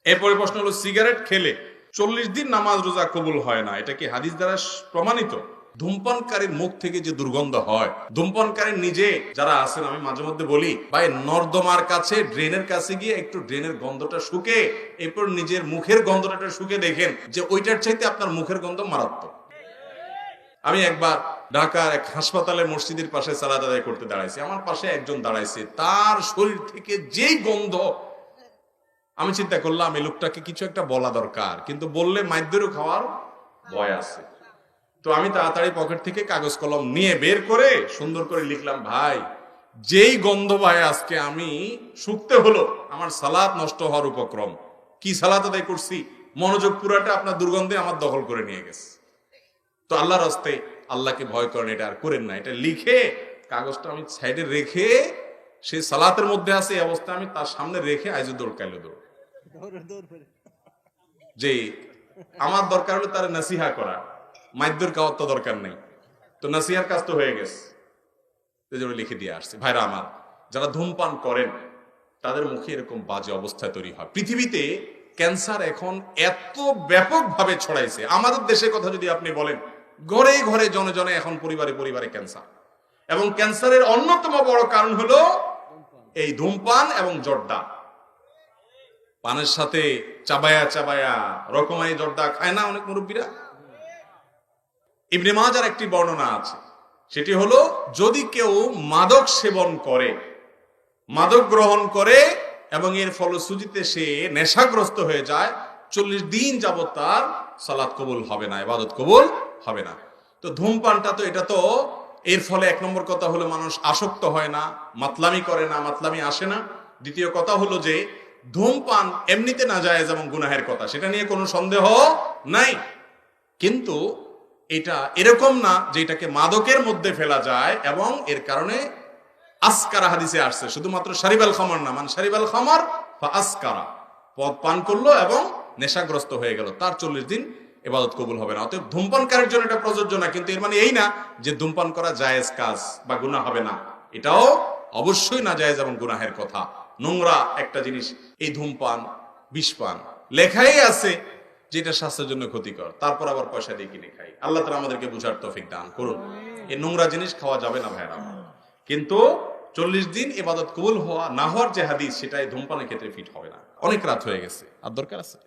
এরপরে প্রশ্ন হলো, সিগারেট খেলে 40 দিন নামাজ রোজা কবুল হয় না, এটা কি হাদিস দ্বারা প্রমাণিত? ধূমপানকারীর মুখ থেকে যে দুর্গন্ধ হয়, ধূমপানকারী নিজে যারা আছেন, আমি মাঝে মধ্যে বলি ভাই, নর্দমার কাছে ড্রেনের কাছে গিয়ে একটু ড্রেনের গন্ধটা শুকে, এরপর নিজের মুখের গন্ধটা শুকে দেখেন যে ওইটার চাইতে আপনার মুখের গন্ধ মারাত্মক। আমি একবার ঢাকার এক হাসপাতালের মসজিদের পাশে সালাত আদায় করতে দাঁড়াইছি, আমার পাশে একজন দাঁড়াইছে, তার শরীর থেকে যেই গন্ধ, আমি চিন্তা করলাম এই লোকটাকে কিছু একটা বলা দরকার, কিন্তু বললে মাইদ্যেরও খাওয়ার ভয় আছে। তো আমি তাড়াতাড়ি পকেট থেকে কাগজ কলম নিয়ে বের করে সুন্দর করে লিখলাম, ভাই যেই গন্ধ ভাই আজকে আমি শুকতে হলো, আমার সালাত নষ্ট হওয়ার উপক্রম। কি সালাত আদায় করছি, মনোযোগ পুরাটা আপনার দুর্গন্ধে আমার দখল করে নিয়ে গেছে। তো আল্লাহর রাস্তায় আল্লাহকে ভয় করেন, এটা আর করেন না। এটা লিখে কাগজটা আমি সাইডে রেখে, সে সালাতের মধ্যে আছে এই অবস্থা, আমি তার সামনে রেখে আইজো দৌড় কাইলো দৌড়, যে আমার দরকার হলো তার নাসিহা করা, মাইদ্যর খাওয়ার তো দরকার নেই। তো নাসিহার কাজ তো হয়ে গেছে, লিখে দিয়ে আসছে। ভাইরা আমার, যারা ধূমপান করেন তাদের মুখে এরকম বাজে অবস্থায় তৈরি হয়। পৃথিবীতে ক্যান্সার এখন এত ব্যাপকভাবে ছড়াইছে, আমাদের দেশের কথা যদি আপনি বলেন, ঘরে ঘরে জনে জনে এখন পরিবারে পরিবারে ক্যান্সার। এবং ক্যান্সারের অন্যতম বড় কারণ হলো এই ধূমপান এবং জর্দা। পানের সাথে চাবায়া চাবায়া রকমারি জর্দা খায় না অনেক মুরব্বীরা? ইবনে মাজার একটি বর্ণনা আছে, সেটি হলো, যদি কেউ মাদক সেবন করে, মাদক গ্রহণ করে এবং এর ফলশ্রুতিতে সে নেশাগ্রস্ত হয়ে যায়, 40 দিন যাবত তার সালাত কবুল হবে না, ইবাদত কবুল হবে না। তো ধূমপানটা তো, এটা তো এর ফলে এক নম্বর কথা হলো মানুষ আসক্ত হয় না, মাতলামি করে না, মাতলামি আসে না। দ্বিতীয় কথা হলো যে ধূমপান এমনিতে নাজায়েজ এবং গুনাহের কথা, সেটা নিয়ে কোনো সন্দেহ নাই। কিন্তু এটা এরকম না যে এটাকে মাদকের মধ্যে ফেলা যায়, এবং এর কারণে আসকারা হাদিসে আসছে, শুধুমাত্র শারিবাল খামর না, মানে শারিবাল খামর বা আসকারা, পদ পান করলো এবং নেশাগ্রস্ত হয়ে গেল, তার 40 দিন ইবাদত কবুল হবে না। অতএব ধূমপানকারীর জন্য এটা প্রযোজ্য না, কিন্তু এর মানে এই না যে ধূমপান করা জায়েজ কাজ বা গুনাহ হবে না। এটাও অবশ্যই না জায়েজ এবং গুনাহের কথা, নোংরা একটা জিনিস। এই ধূমপান, বিষপান লেখাই আছে যেটা স্বাস্থ্যের জন্য ক্ষতিকর, তারপর আবার পয়সা দিয়ে কিনে খাই। আল্লাহ তাআলা আমাদেরকে বুঝার তৌফিক দান করুন। এই নোংরা জিনিস খাওয়া যাবে না ভাইরা। কিন্তু 40 দিন ইবাদত কবুল হওয়া না হওয়ার যে হাদিস, সেটাই ধূমপানের ক্ষেত্রে ফিট হবে না। অনেক রাত হয়ে গেছে, আর দরকার আছে।